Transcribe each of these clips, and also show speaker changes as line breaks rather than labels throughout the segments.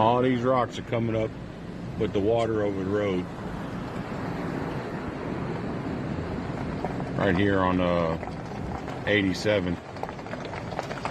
All these rocks are coming up with the water over the road. Right here on 87.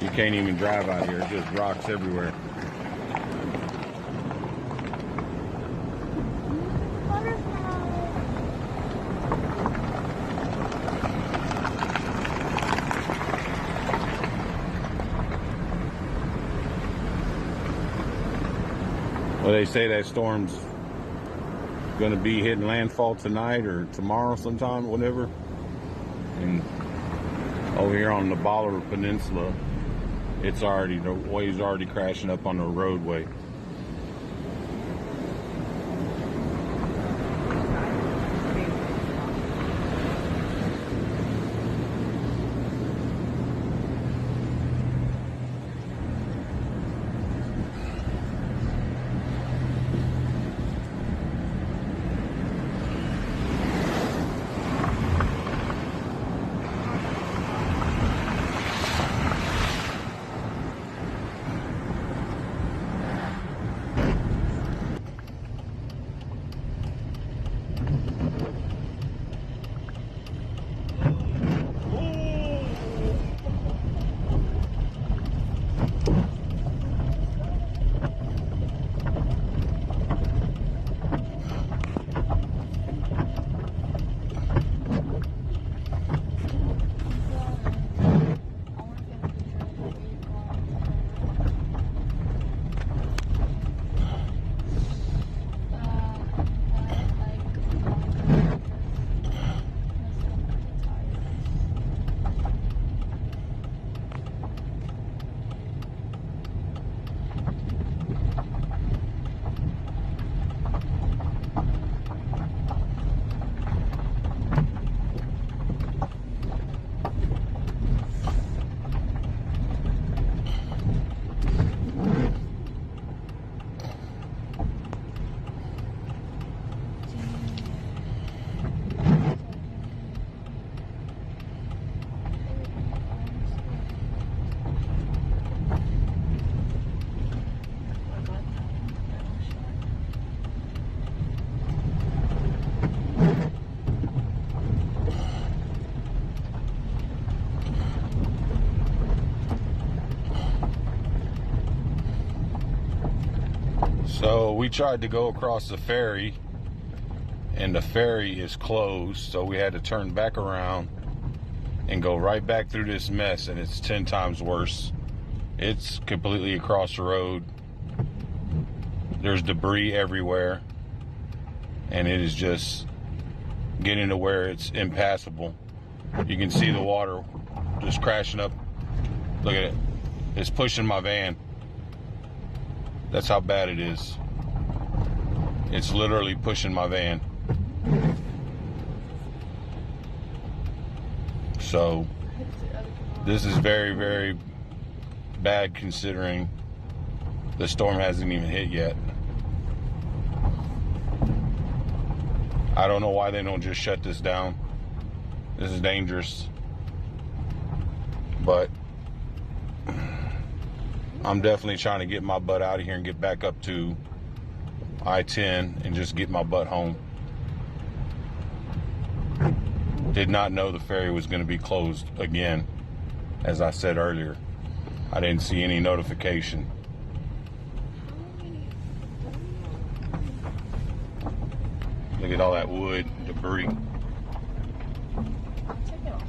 You can't even drive out here. It's just rocks everywhere. Well, they say that storm's going to be hitting landfall tonight or tomorrow sometime, whatever. And over here on the Baller Peninsula, it's already, the waves already crashing up on the roadway. So we tried to go across the ferry, and the ferry is closed, so we had to turn back around and go right back through this mess, and it's 10 times worse. It's completely across the road. There's debris everywhere, and it is just getting to where it's impassable. You can see the water just crashing up. Look at it. It's pushing my van. That's how bad it is. It's literally pushing my van. So this is very, very bad considering the storm hasn't even hit yet. I don't know why they don't just shut this down. This is dangerous. But I'm definitely trying to get my butt out of here and get back up to I-10 and just get my butt home. Did not know the ferry was going to be closed again, as I said earlier. I didn't see any notification. Look at all that wood, debris.
Take it off.